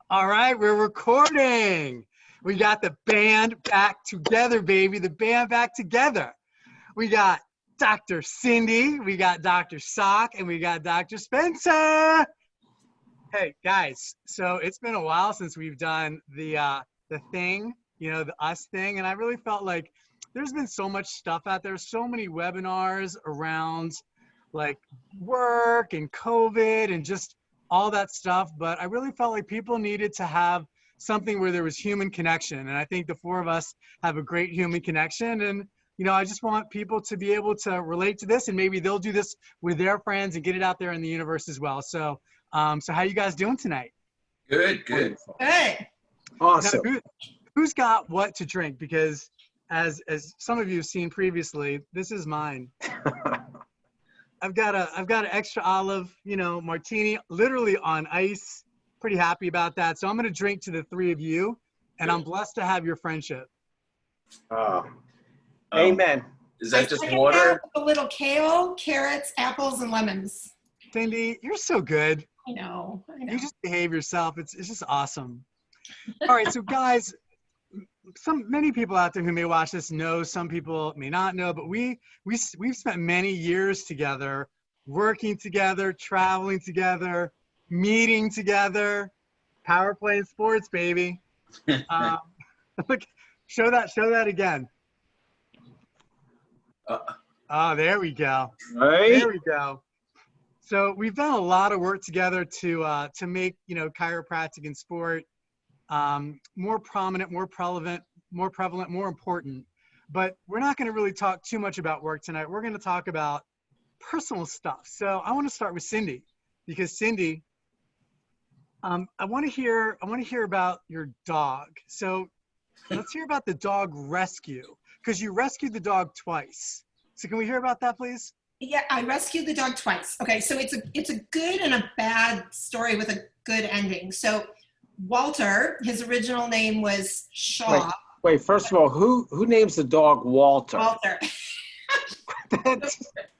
All right, we're recording. We got the band back together, baby. The band back together. We got Dr. Cindy, we got Dr. Sock, and we got Dr. Spencer. Hey, guys, so it's been a while since we've done the thing, the us thing, and I really felt like there's been so much stuff out there, so many webinars around like work and COVID and just all that stuff, but I really felt like people needed to have something where there was human connection. And I think the four of us have a great human connection. And, I just want people to be able to relate to this, and maybe they'll do this with their friends and get it out there in the universe as well. So, so how you guys doing tonight? Good, good. Good. Awesome. Now, who's got what to drink? Because as some of you have seen previously, this is mine. I've got an extra olive, martini, literally on ice. Pretty happy about that. So I'm going to drink to the three of you, and I'm blessed to have your friendship. Amen. Is that just water? A little kale, carrots, apples, and lemons. Cindy, you're so good. I know. You just behave yourself. It's just awesome. All right, so guys, many people out there who may watch this know, some people may not know, but we've spent many years together, working together, traveling together, meeting together, power playing sports, baby. Look, show that again. Oh, there we go. Right. There we go. So we've done a lot of work together to make chiropractic and sport more prominent, more prevalent, more important. But we're not going to really talk too much about work tonight. We're going to talk about personal stuff. So I want to start with Cindy, because Cindy, I want to hear about your dog. So let's hear about the dog rescue, because you rescued the dog twice. So can we hear about that, please? Yeah, I rescued the dog twice. Okay, so it's a good and a bad story with a good ending. So Walter, his original name was Shaw. Wait, first of all, who names the dog Walter? Walter.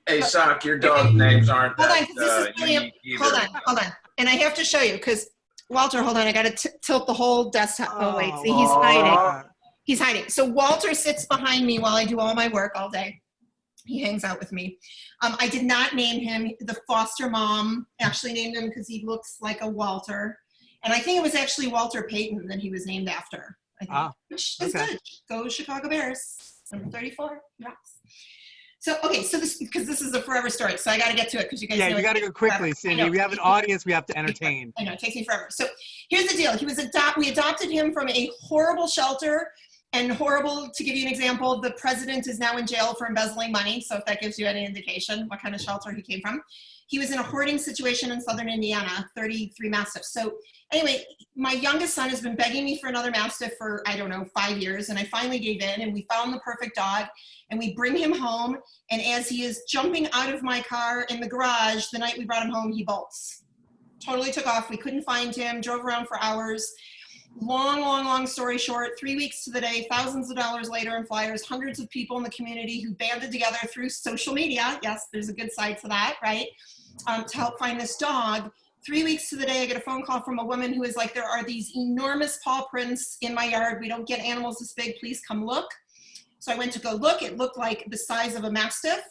Hey, Sock, your dog names aren't Hold on. And I have to show you, because Walter, hold on, I got to tilt the whole desktop. Oh, wait, see, he's hiding. He's hiding. So Walter sits behind me while I do all my work all day. He hangs out with me. I did not name him. The foster mom actually named him because he looks like a Walter. And I think it was actually Walter Payton that he was named after. I think. Which is good. Go Chicago Bears. Number 34. Yes. So, okay, so this is a forever story, so I got to get to it because you guys know. Yeah, you got to go quickly, Cindy. We have an audience we have to entertain. I know, it takes me forever. So here's the deal. We adopted him from a horrible shelter. And horrible, to give you an example, the president is now in jail for embezzling money. So if that gives you any indication what kind of shelter he came from. He was in a hoarding situation in southern Indiana, 33 Mastiffs. So anyway, my youngest son has been begging me for another Mastiff for, 5 years. And I finally gave in, and we found the perfect dog. And we bring him home. And as he is jumping out of my car in the garage, the night we brought him home, he bolts. Totally took off. We couldn't find him, drove around for hours. Long story short, 3 weeks to the day, thousands of dollars later in flyers, hundreds of people in the community who banded together through social media. Yes, there's a good side to that, right? To help find this dog. 3 weeks to the day, I get a phone call from a woman who is like, there are these enormous paw prints in my yard. We don't get animals this big. Please come look. So I went to go look. It looked like the size of a Mastiff.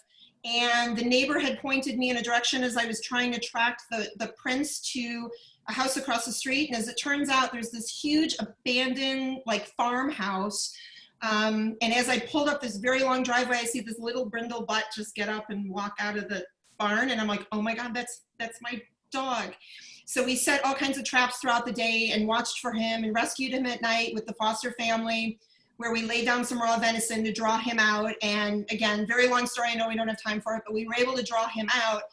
And the neighbor had pointed me in a direction as I was trying to track the prints to a house across the street. And as it turns out, there's this huge abandoned farmhouse. And as I pulled up this very long driveway, I see this little brindle butt just get up and walk out of the barn. And I'm like, oh my God, that's my dog. So we set all kinds of traps throughout the day and watched for him and rescued him at night with the foster family, where we laid down some raw venison to draw him out. And again, very long story, I know we don't have time for it, but we were able to draw him out.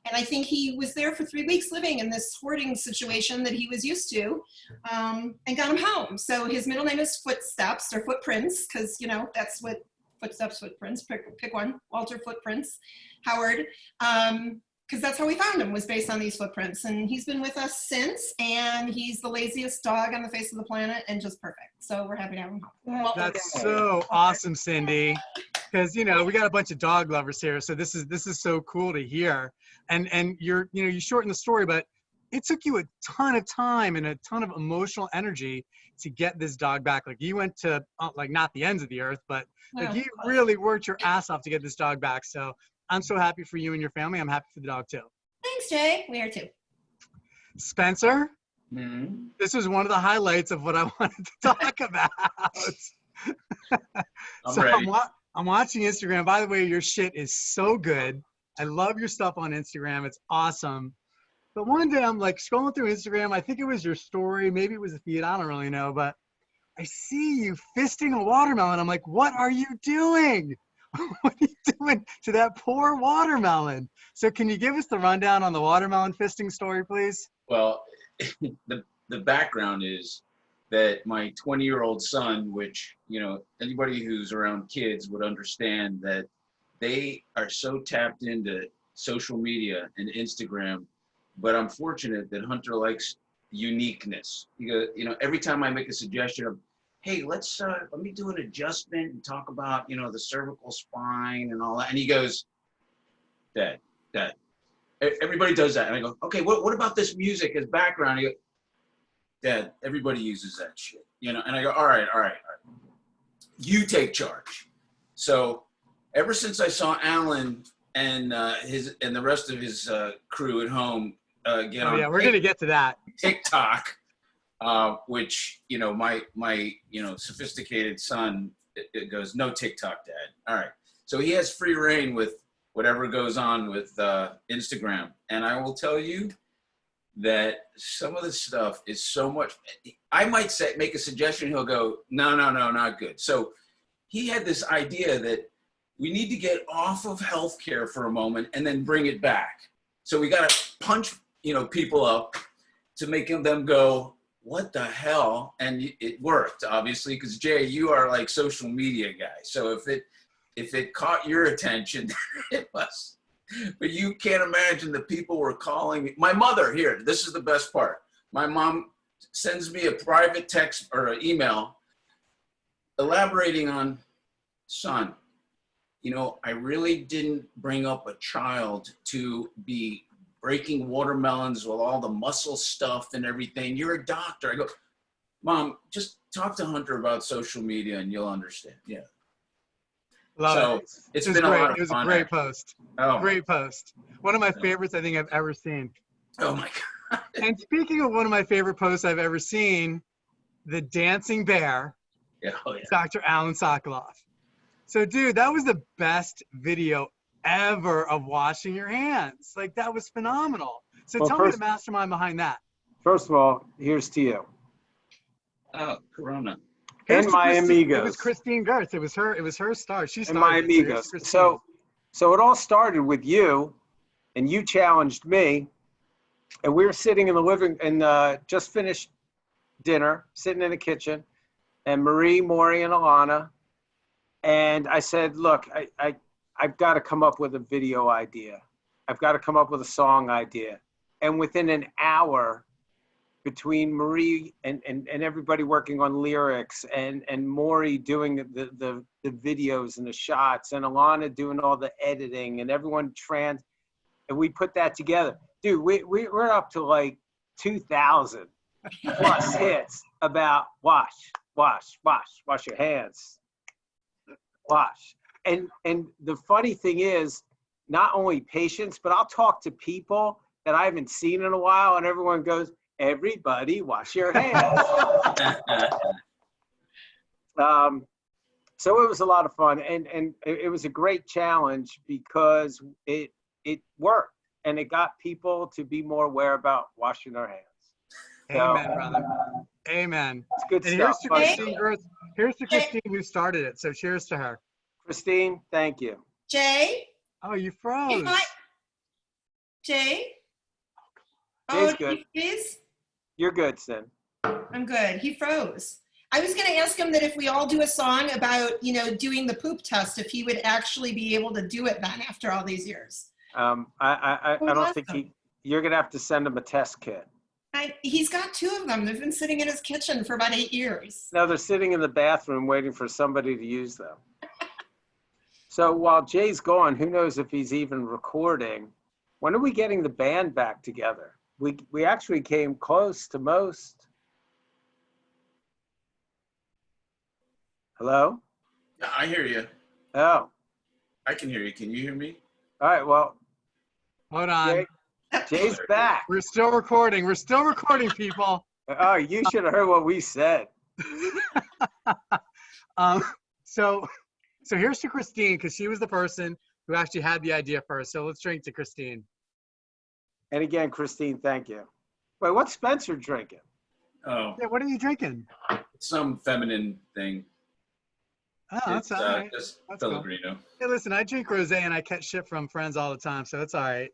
And I think he was there for 3 weeks living in this hoarding situation that he was used to, and got him home. So his middle name is Footsteps, or Footprints, because, that's what Footsteps, Footprints, pick one, Walter Footprints, Howard. Because that's how we found him, was based on these footprints. And he's been with us since, and he's the laziest dog on the face of the planet and just perfect. So we're happy to have him home. That's so awesome, Cindy. Because, we got a bunch of dog lovers here. So this is so cool to hear. And you shorten the story, but it took you a ton of time and a ton of emotional energy to get this dog back. Like you went to like not the ends of the earth, but like you really worked your ass off to get this dog back. So I'm so happy for you and your family. I'm happy for the dog too. Thanks, Jay. We are too. Spencer, Mm-hmm. this was one of the highlights of what I wanted to talk about. I'm So ready. I'm watching Instagram. By the way, your shit is so good. I love your stuff on Instagram. It's awesome. But one day I'm like scrolling through Instagram. I think it was your story. Maybe it was a feed. I don't really know. But I see you fisting a watermelon. I'm like, what are you doing? What are you doing to that poor watermelon? So can you give us the rundown on the watermelon fisting story, please? Well, the background is that my 20-year-old son, which, you know, anybody who's around kids would understand that they are so tapped into social media and Instagram. But I'm fortunate that Hunter likes uniqueness. You know, every time I make a suggestion of, hey, let me do an adjustment and talk about, you know, the cervical spine and all that. And he goes, Dad, everybody does that. And I go, okay, what about this music as background? He goes, Dad, everybody uses that shit, you know? And I go, all right. You take charge. So ever since I saw Alan and the rest of his crew at home get on we're gonna get to that. TikTok, which, you know, my you know, sophisticated son, it goes, no TikTok, Dad. All right. So he has free reign with whatever goes on with Instagram. And I will tell you that some of the stuff is so much, I might make a suggestion. He'll go, no, not good. So he had this idea that we need to get off of healthcare for a moment and then bring it back. So we got to punch, you know, people up to make them go, what the hell? And it worked, obviously, because Jay, you are like social media guy. So if it caught your attention, it must. But you can't imagine the people were calling me. My mother, here, this is the best part. My mom sends me a private text or an email elaborating on, son, you know, I really didn't bring up a child to be breaking watermelons with all the muscle stuff and everything. You're a doctor. I go, Mom, just talk to Hunter about social media and you'll understand. Yeah. Love it. It's It was been a great. lot of It was fun. a great post. Oh, Great post. One of my favorites I think I've ever seen. oh my God. And speaking of one of my favorite posts I've ever seen, the dancing bear, Yeah, oh yeah. Dr. Alan Sokoloff. So dude, that was the best video ever of washing your hands. Like that was phenomenal. So Well, tell me first- the mastermind behind that. First of all, here's to you. Oh, Corona. Here's And to my Christine- amigos. It was Christine Gertz. It was her star. She And started my it. So here's amigos. Christine. So it all started with you, and you challenged me, and we were sitting in the living and just finished dinner, sitting in the kitchen, and Marie, Maury, and Alana, and I said, look, I've got to come up with a video idea. I've got to come up with a song idea. And within an hour, between Marie and everybody working on lyrics and Maury doing the videos and the shots and Alana doing all the editing and everyone and we put that together. Dude, we're up to like 2,000 plus hits about wash your hands, wash. And the funny thing is, not only patients, but I'll talk to people that I haven't seen in a while and everyone goes, everybody wash your hands. So it was a lot of fun and it was a great challenge because it worked and it got people to be more aware about washing their hands. Amen, brother. Amen. It's good And stuff. here's to Christine who started it. So cheers to her. Christine, thank you. Jay? Oh, you froze. Jay? Jay's Oh, good. did he freeze? You're good, Sin. I'm good. He froze. I was going to ask him that if we all do a song about, you know, doing the poop test, if he would actually be able to do it then after all these years. I don't think you're going to have to send him a test kit. He's got 2 of them. They've been sitting in his kitchen for about 8 years. No, they're sitting in the bathroom waiting for somebody to use them. So while Jay's gone, who knows if he's even recording? When are we getting the band back together? We actually came close to most. Hello? Yeah, I hear you. Oh, I can hear you. Can you hear me? all right. Well, Hold on. Jay's back. We're still recording. We're still recording, people. Oh, you should have heard what we said. um, so here's to Christine, because she was the person who actually had the idea first. So let's drink to Christine. And again, Christine, thank you. Wait, what's Spencer drinking? Oh, Yeah, what are you drinking? some feminine thing. Oh, that's It's all right. just That's cool. Pellegrino. Hey, listen, I drink rosé and I catch shit from friends all the time, so it's all right.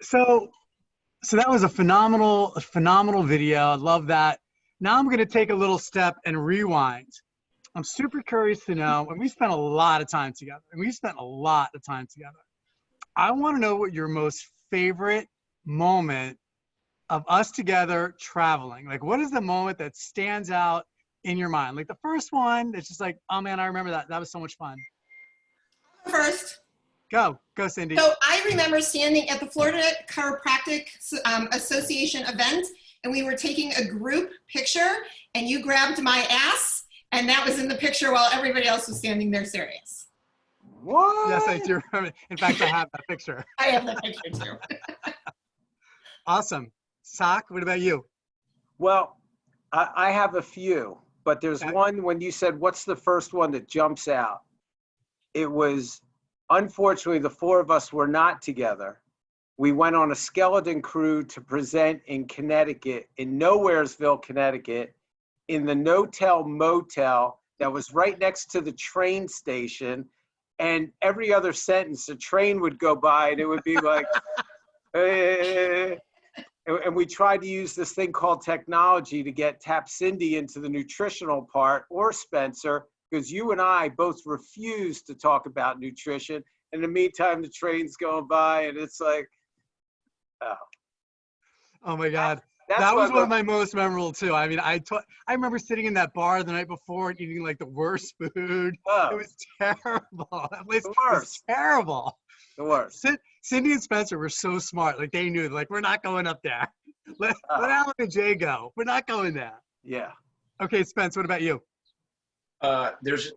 So that was a phenomenal video. I love that. Now I'm going to take a little step and rewind. I'm super curious to know, and we spent a lot of time together. I want to know what your most favorite moment of us together traveling. Like, what is the moment that stands out in your mind? Like the first one, it's just like, oh man, I remember that. That was so much fun. First. Go, Cindy. So I remember standing at the Florida Chiropractic Association event, and we were taking a group picture, and you grabbed my ass, and that was in the picture while everybody else was standing there serious. What? Yes, I do remember. In fact, I have that picture. I have that picture too. Awesome. Sok, what about you? Well, I have a few, but there's Okay. one when you said, what's the first one that jumps out? It was, unfortunately, the four of us were not together. We went on a skeleton crew to present in Connecticut, in Nowheresville, Connecticut, in the No-Tell Motel that was right next to the train station. And every other sentence, a train would go by and it would be like, and we tried to use this thing called technology to tap Cindy into the nutritional part, or Spencer, because you and I both refused to talk about nutrition. In the meantime, the train's going by and it's like, Oh my God. that's That was what one of my most memorable too. I mean, I remember sitting in that bar the night before and eating like the worst food. Oh. It was terrible. That place The was worst. terrible. the worst. Cindy and Spencer were so smart. Like they knew, like, we're not going up there. Let Alan and Jay go. We're not going there. Yeah. Okay, Spence, what about you? There's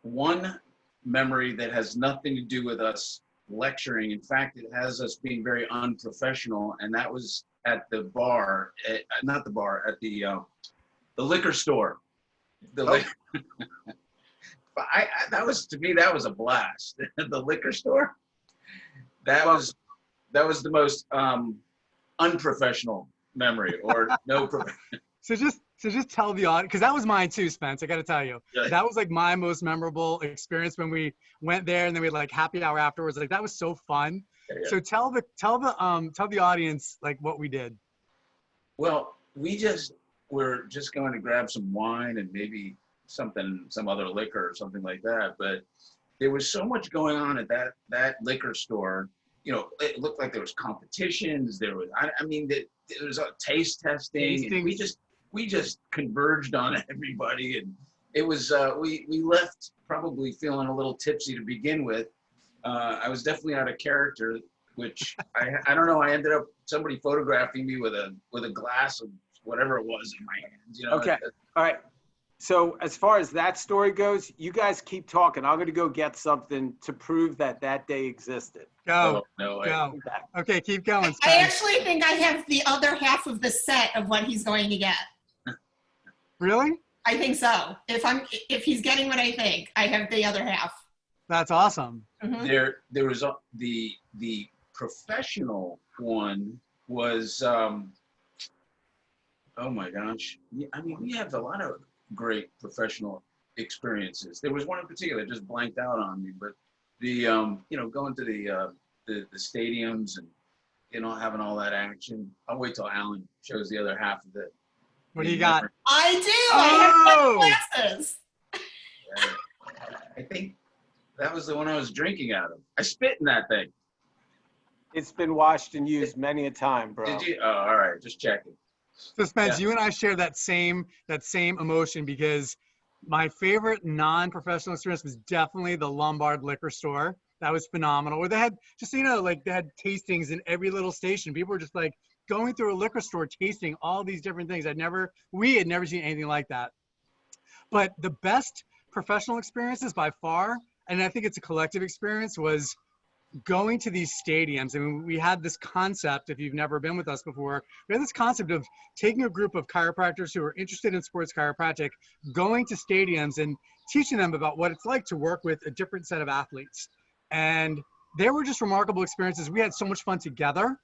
one memory that has nothing to do with us lecturing. In fact, it has us being very unprofessional, and that was at the bar, not the bar, at the liquor store. That was, to me, that was a blast. The liquor store. That was the most unprofessional memory, or no professional. So just tell the audience, because that was mine too, Spence. I got to tell you, Yeah. that was like my most memorable experience when we went there, and then we had like happy hour afterwards. Like that was so fun. Yeah. So tell the audience like what we did. Well, we're just going to grab some wine and maybe some other liquor or something like that. But there was so much going on at that liquor store. You know, it looked like there was competitions. There was, there was a taste testing. And we just converged on everybody, and it was we left probably feeling a little tipsy to begin with. I was definitely out of character, which I don't know. I ended up somebody photographing me with a glass of whatever it was in my hands. You know. Okay. All right. So as far as that story goes, you guys keep talking. I'm going to go get something to prove that day existed. Go. No, Go. Okay, keep going, I Spence. actually think I have the other half of the set of what he's going to get. Really? I think so. If he's getting what I think, I have the other half. That's awesome. Mhm. There was the professional one was oh my gosh. I mean, we have a lot of great professional experiences. There was one in particular that just blanked out on me, but the going to the stadiums and having all that action. I'll wait till Alan shows the other half of it. What do you got? I do. Oh! I have glasses. I think that was the one I was drinking out of. I spit in that thing. It's been washed and used many a time, bro. Did you? Oh, all right. Just checking. So Spence, Yeah. you and I share that same emotion, because my favorite non-professional experience was definitely the Lombard liquor store. That was phenomenal. Or they had, just so you know, like they had tastings in every little station. People were just like going through a liquor store tasting all these different things. We had never seen anything like that. But the best professional experiences by far, and I think it's a collective experience, was going to these stadiums. I mean, we had this concept, if you've never been with us before, we had this concept of taking a group of chiropractors who are interested in sports chiropractic, going to stadiums and teaching them about what it's like to work with a different set of athletes. And they were just remarkable experiences. We had so much fun together,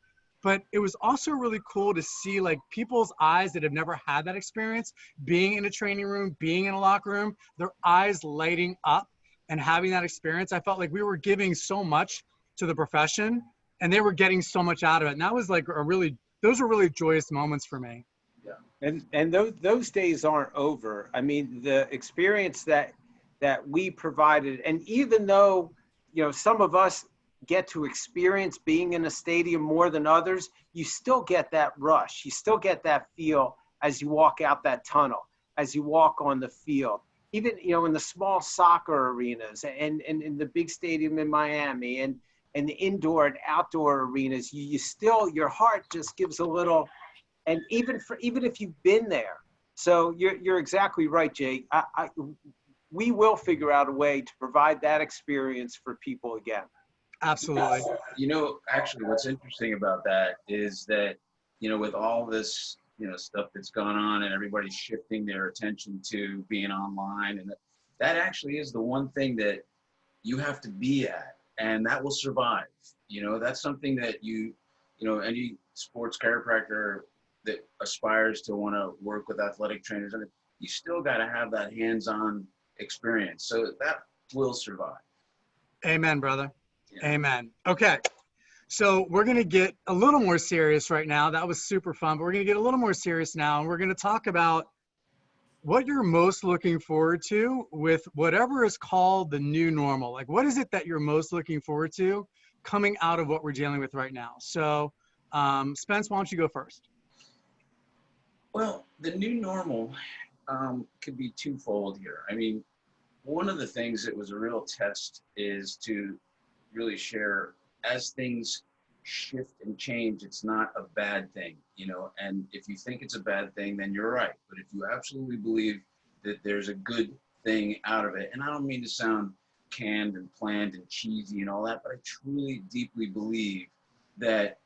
but it was also really cool to see like people's eyes that have never had that experience, being in a training room, being in a locker room, their eyes lighting up and having that experience. I felt like we were giving so much to the profession and they were getting so much out of it. And that was like those were really joyous moments for me. Yeah. And those days aren't over. I mean, the experience that we provided, and even though, you know, some of us get to experience being in a stadium more than others, you still get that rush. You still get that feel as you walk out that tunnel, as you walk on the field. Even, you know, in the small soccer arenas and in the big stadium in Miami and the indoor and outdoor arenas, you still, your heart just gives a little, and even if you've been there. So you're exactly right, Jay. We will figure out a way to provide that experience for people again. Absolutely. You know, actually what's interesting about that is that, you know, with all this, you know, stuff that's gone on and everybody's shifting their attention to being online, and that actually is the one thing that you have to be at, and that will survive. You know, that's something that you know, any sports chiropractor that aspires to want to work with athletic trainers, and you still got to have that hands-on experience. So that will survive. Amen, brother. Yeah. Amen. Okay. So we're going to get a little more serious right now. That was super fun, but we're going to get a little more serious now. And we're going to talk about what you're most looking forward to with whatever is called the new normal. Like, what is it that you're most looking forward to coming out of what we're dealing with right now? So, Spence, why don't you go first? Well, the new normal could be twofold here. I mean, one of the things that was a real test is to really share, as things shift and change, it's not a bad thing, you know, and if you think it's a bad thing, then you're right. But if you absolutely believe that there's a good thing out of it, and I don't mean to sound canned and planned and cheesy and all that, but I truly, deeply believe that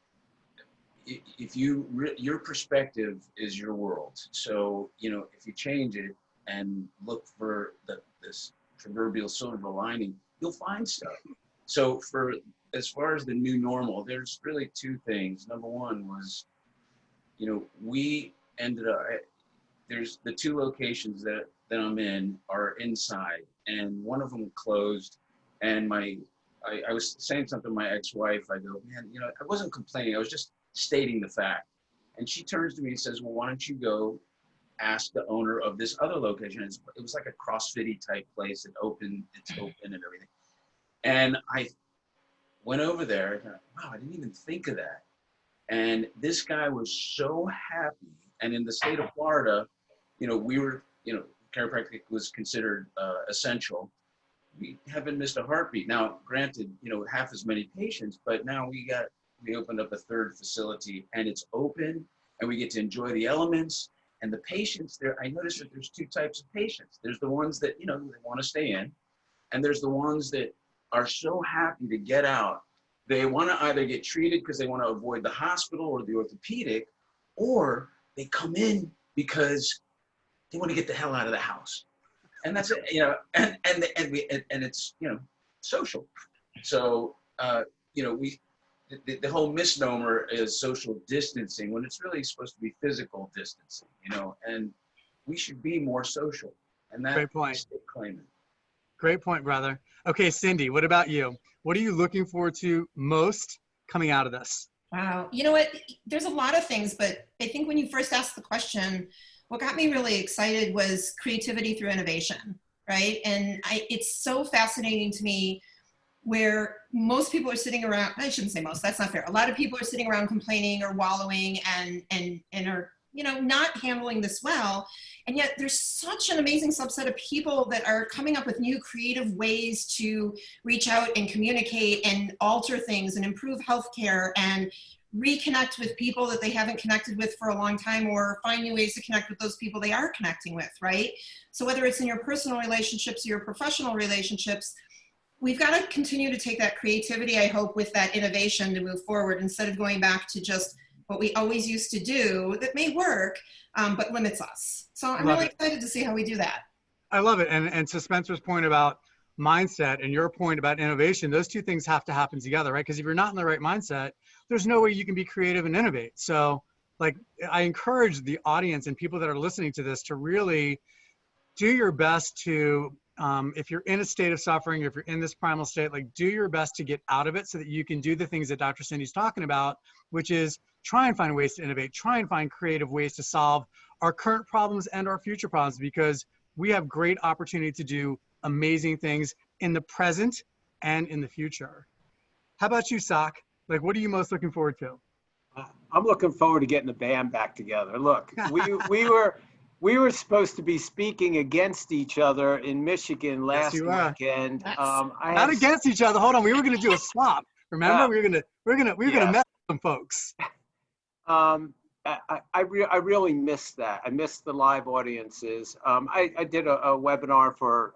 if your perspective is your world. So, you know, if you change it and look for this proverbial silver lining, you'll find stuff. So as far as the new normal, there's really two things. Number one was, you know, we ended up, there's the two locations that I'm in are inside, and one of them closed, and I was saying something to my ex-wife. I go, man, you know, I wasn't complaining. I was just stating the fact. And she turns to me and says, well, why don't you go ask the owner of this other location? It was like a CrossFit type place. It's open and everything. And I went over there and thought, wow, I didn't even think of that. And this guy was so happy. And in the state of Florida, you know, chiropractic was considered essential. We haven't missed a heartbeat. Now, granted, you know, half as many patients, but now we opened up a third facility, and it's open, and we get to enjoy the elements. And the patients there, I noticed that there's two types of patients. There's the ones that, you know, they want to stay in, and there's the ones that are so happy to get out. They want to either get treated because they want to avoid the hospital or the orthopedic, or they come in because they want to get the hell out of the house. And that's it, you know, and it's, you know, social. So, you know, the whole misnomer is social distancing when it's really supposed to be physical distancing, you know, and we should be more social. And that's Great point. Claiming. Great point, brother. Okay, Cindy, what about you? What are you looking forward to most coming out of this? Wow. You know what? There's a lot of things, but I think when you first asked the question, what got me really excited was creativity through innovation, right? And it's so fascinating to me where most people are sitting around, I shouldn't say most, that's not fair. A lot of people are sitting around complaining or wallowing and are, not handling this well. And yet there's such an amazing subset of people that are coming up with new creative ways to reach out and communicate and alter things and improve healthcare and reconnect with people that they haven't connected with for a long time, or find new ways to connect with those people they are connecting with, right? So whether it's in your personal relationships or your professional relationships, we've got to continue to take that creativity, I hope, with that innovation to move forward, instead of going back to just what we always used to do that may work, but limits us. So I'm really excited to see how we do that. I love it. And to Spencer's point about mindset and your point about innovation, those two things have to happen together, right? Because if you're not in the right mindset, there's no way you can be creative and innovate. So like, I encourage the audience and people that are listening to this to really do your best to, if you're in a state of suffering, if you're in this primal state, like do your best to get out of it so that you can do the things that Dr. Cindy's talking about, which is try and find ways to innovate, try and find creative ways to solve our current problems and our future problems, because we have great opportunity to do amazing things in the present and in the future. How about you, Sok? Like, what are you most looking forward to? I'm looking forward to getting the band back together. Look, we were supposed to be speaking against each other in Michigan last weekend. Not against each other. Hold on, we were going to do a swap. Remember, we were gonna mess with some folks. I really missed that. I missed the live audiences. I did a webinar for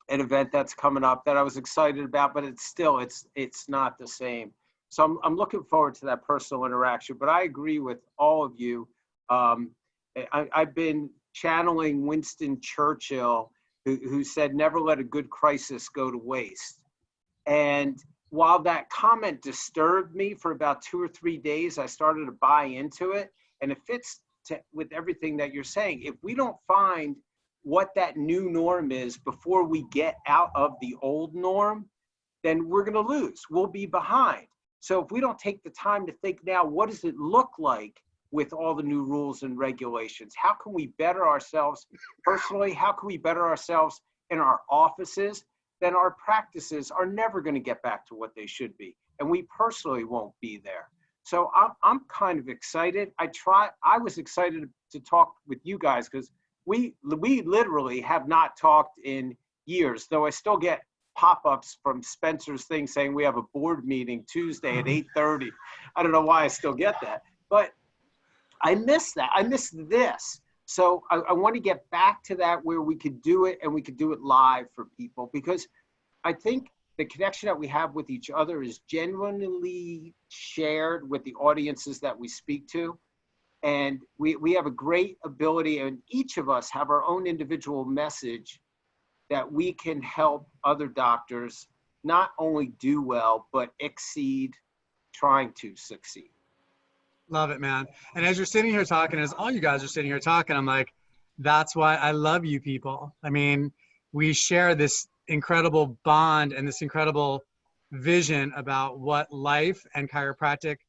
an event that's coming up that I was excited about, but it's not the same. So I'm looking forward to that personal interaction. But I agree with all of you. I've been channeling Winston Churchill, who said, "Never let a good crisis go to waste." And while that comment disturbed me for about 2 or 3 days, I started to buy into it. And it fits with everything that you're saying. If we don't find what that new norm is before we get out of the old norm, then we're going to lose. We'll be behind. So if we don't take the time to think now, what does it look like with all the new rules and regulations? How can we better ourselves personally? How can we better ourselves in our offices? Then our practices are never going to get back to what they should be. And we personally won't be there. So I'm kind of excited. I was excited to talk with you guys because we literally have not talked in years, though I still get pop-ups from Spencer's thing saying we have a board meeting Tuesday at 8:30. I don't know why I still get that, but I miss that. I miss this. So I want to get back to that where we could do it and we could do it live for people, because I think the connection that we have with each other is genuinely shared with the audiences that we speak to. And we have a great ability, and each of us have our own individual message that we can help other doctors not only do well, but exceed trying to succeed. Love it, man. And as you're sitting here talking, as all you guys are sitting here talking, I'm like, that's why I love you people. I mean, we share this incredible bond and this incredible vision about what life and chiropractic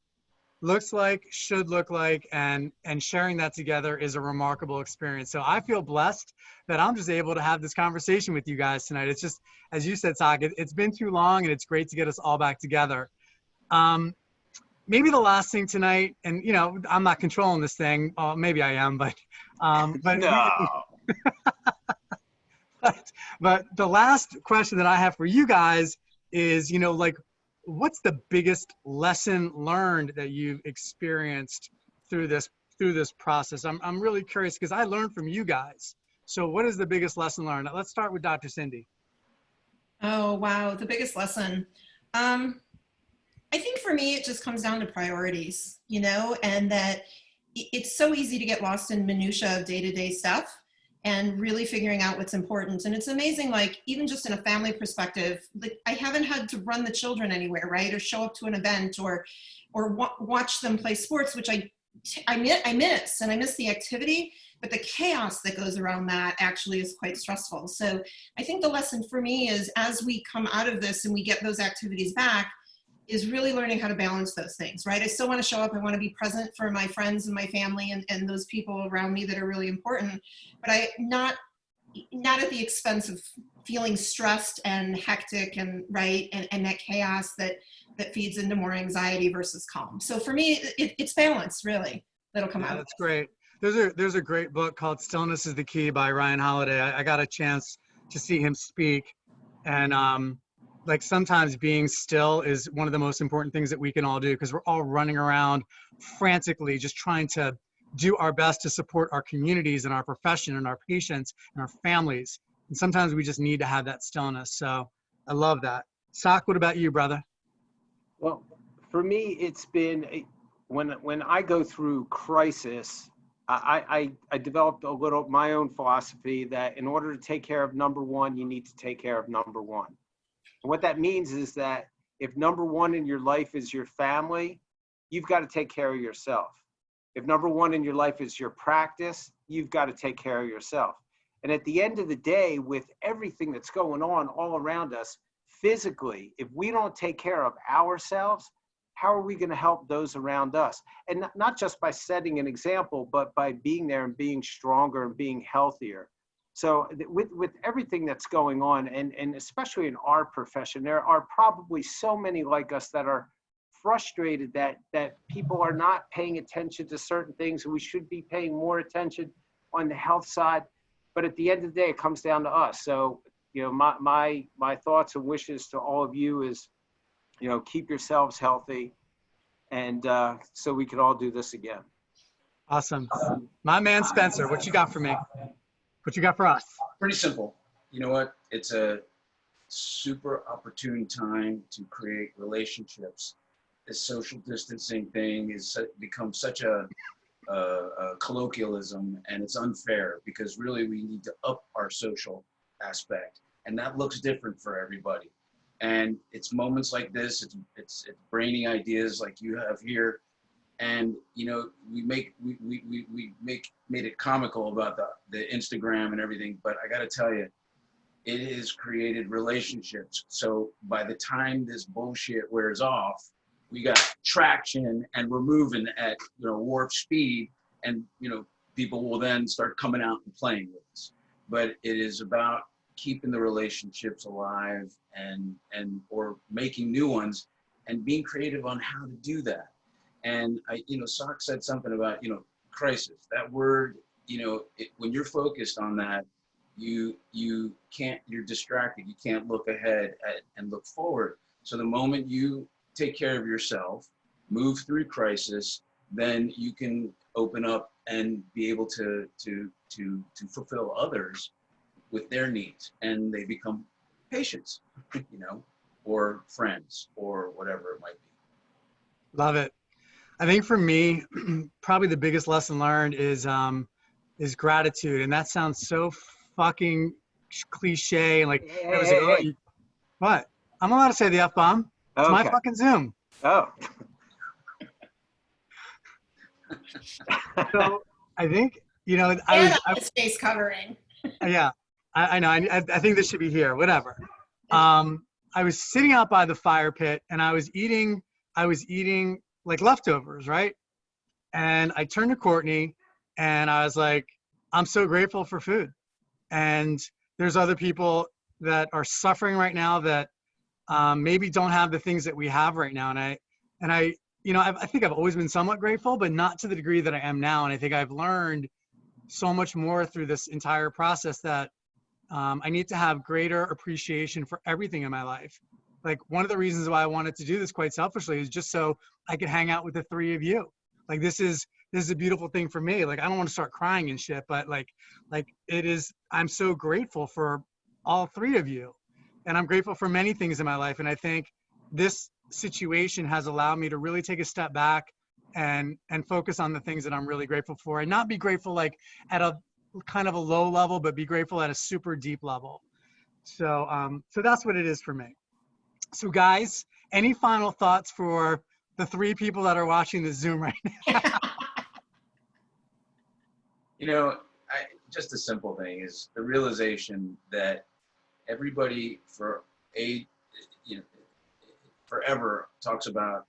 looks like, should look like, and sharing that together is a remarkable experience. So I feel blessed that I'm just able to have this conversation with you guys tonight. It's just, as you said, Sok, it's been too long, and it's great to get us all back together. Maybe the last thing tonight, and I'm not controlling this thing. Maybe I am, but no. but the last question that I have for you guys is, like, what's the biggest lesson learned that you've experienced through this process? I'm really curious because I learned from you guys. So what is the biggest lesson learned? Let's start with Dr. Cindy. Oh, wow. The biggest lesson. I think for me, it just comes down to priorities, and that it's so easy to get lost in minutia of day-to-day stuff and really figuring out what's important. And it's amazing, like, even just in a family perspective, like, I haven't had to run the children anywhere, right? Or show up to an event or watch them play sports, which I miss, and I miss the activity, but the chaos that goes around that actually is quite stressful. So I think the lesson for me is, as we come out of this and we get those activities back, is really learning how to balance those things, right? I still want to show up. I want to be present for my friends and my family and those people around me that are really important, but not at the expense of feeling stressed and hectic and that chaos that feeds into more anxiety versus calm. So for me, it's balance, really. that'll come Yeah, out of that's this. great. There's a great book called Stillness is the Key by Ryan Holiday. I got a chance to see him speak, and like sometimes being still is one of the most important things that we can all do, because we're all running around frantically just trying to do our best to support our communities and our profession and our patients and our families. And sometimes we just need to have that stillness. So I love that. Sok, what about you, brother? Well, for me, it's been when I go through crisis, I developed a little my own philosophy that in order to take care of number one, you need to take care of number one. And what that means is that if number one in your life is your family, you've got to take care of yourself. If number one in your life is your practice, you've got to take care of yourself. And at the end of the day, with everything that's going on all around us, physically, if we don't take care of ourselves, how are we going to help those around us? And not just by setting an example, but by being there and being stronger and being healthier. So with everything that's going on, and especially in our profession, there are probably so many like us that are frustrated that people are not paying attention to certain things, and we should be paying more attention on the health side. But at the end of the day, it comes down to us. So, you know, my thoughts and wishes to all of you is, you know, keep yourselves healthy, and so we can all do this again. Awesome. My man Spencer, what you got for me? What you got for us? Pretty simple. You know what? It's a super opportune time to create relationships. This social distancing thing has become such a colloquialism, and it's unfair, because really we need to up our social aspect, and that looks different for everybody. And it's moments like this, it's brainy ideas like you have here, and you know, we made it comical about the Instagram and everything, but I got to tell you, it has created relationships. So by the time this bullshit wears off, we got traction, and we're moving at, you know, warp speed, and you know, people will then start coming out and playing with us. But it is about keeping the relationships alive, and or making new ones, and being creative on how to do that. And you know, Sok said something about, you know, crisis. That word, you know, when you're focused on that, you can't, you're distracted. You can't look ahead and look forward. So the moment you take care of yourself, move through crisis, then you can open up and be able to fulfill others with their needs, and they become patients, you know, or friends, or whatever it might be. Love it. I think for me, probably the biggest lesson learned is gratitude. And that sounds so fucking cliche. And like, everyone's like, oh, Hey. what? I'm allowed to say the F-bomb. It's my Okay. fucking Zoom. Oh. So I think, you know, And I his face covering. yeah, I know. I think this should be here, whatever. I was sitting out by the fire pit, and I was eating like leftovers, right? And I turned to Courtney, and I was like, I'm so grateful for food. And there's other people that are suffering right now that maybe don't have the things that we have right now. And I, you know, I think I've always been somewhat grateful, but not to the degree that I am now. And I think I've learned so much more through this entire process that I need to have greater appreciation for everything in my life. Like, one of the reasons why I wanted to do this quite selfishly is just so I could hang out with the three of you. Like, this is a beautiful thing for me. Like, I don't want to start crying and shit, but like it is, I'm so grateful for all three of you. And I'm grateful for many things in my life. And I think this situation has allowed me to really take a step back and focus on the things that I'm really grateful for, and not be grateful like at a kind of a low level, but be grateful at a super deep level. So so that's what it is for me. So guys, any final thoughts for the three people that are watching the Zoom right now? You know, just a simple thing is the realization that everybody forever talks about,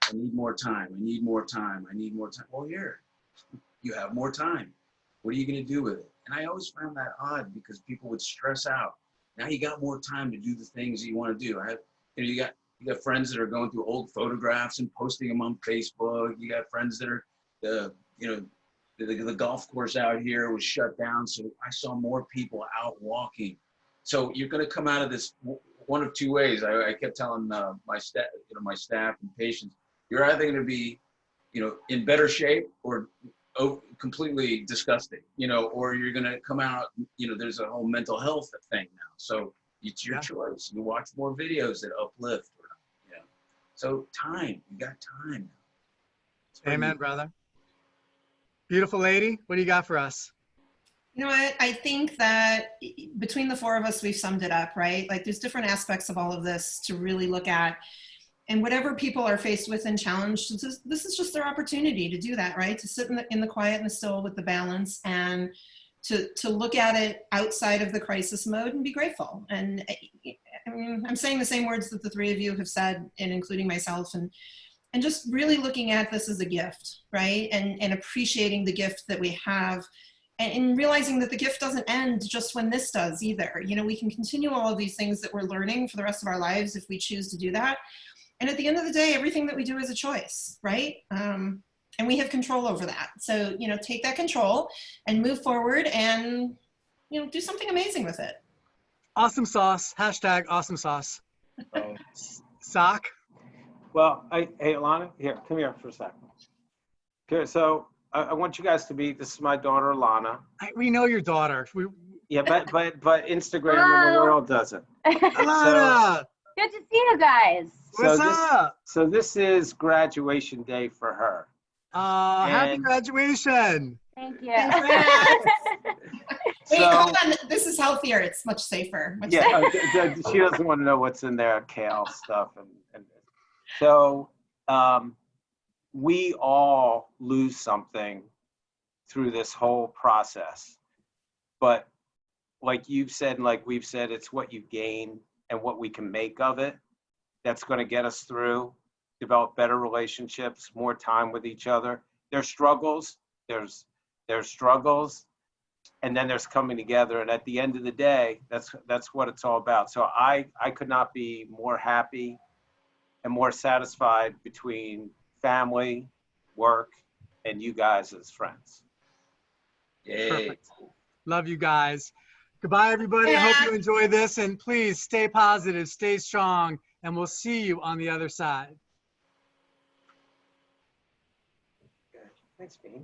I need more time, I need more time, I need more time. Well, here, you have more time. What are you going to do with it? And I always found that odd, because people would stress out. Now you got more time to do the things that you want to do. You got friends that are going through old photographs and posting them on Facebook. You got friends that the golf course out here was shut down, so I saw more people out walking. So you're going to come out of this one of two ways. I kept telling my staff and patients, you're either going to be, in better shape or completely disgusting, or you're going to come out, there's a whole mental health thing now. So it's your choice. You watch more videos that uplift. So time, you got time. Amen, brother. Beautiful lady, what do you got for us? You know what? I think that between the four of us, we've summed it up, right? Like there's different aspects of all of this to really look at. And whatever people are faced with and challenged, this is just their opportunity to do that, right? To sit in the quiet and the still with the balance and to look at it outside of the crisis mode and be grateful. And I'm saying the same words that the three of you have said, and including myself, and just really looking at this as a gift, right? And appreciating the gift that we have, and realizing that the gift doesn't end just when this does either. We can continue all of these things that we're learning for the rest of our lives if we choose to do that. And at the end of the day, everything that we do is a choice, right? And we have control over that. So, take that control and move forward and, do something amazing with it. Awesome sauce. Hashtag awesome sauce. Sock. Well, hey, Alana, here, come here for a second. Okay, so I want you guys to meet. This is my daughter, Alana. We know your daughter. Yeah, but Instagram and the world doesn't. Alana. Good to see you guys. What's up? So this is graduation day for her. Happy graduation. Thank you. Wait, hold on. This is healthier. It's much safer. Safer. She doesn't want to know what's in there, kale stuff. And so we all lose something through this whole process. But like you've said, and like we've said, it's what you gain and what we can make of it that's going to get us through, develop better relationships, more time with each other. There's struggles, there's struggles, and then there's coming together. And at the end of the day, that's what it's all about. So I could not be more happy and more satisfied between family, work, and you guys as friends. Yay. Perfect. Love you guys. Goodbye, everybody. I hope you enjoy this, and please stay positive, stay strong, and we'll see you on the other side. Thanks, Bean.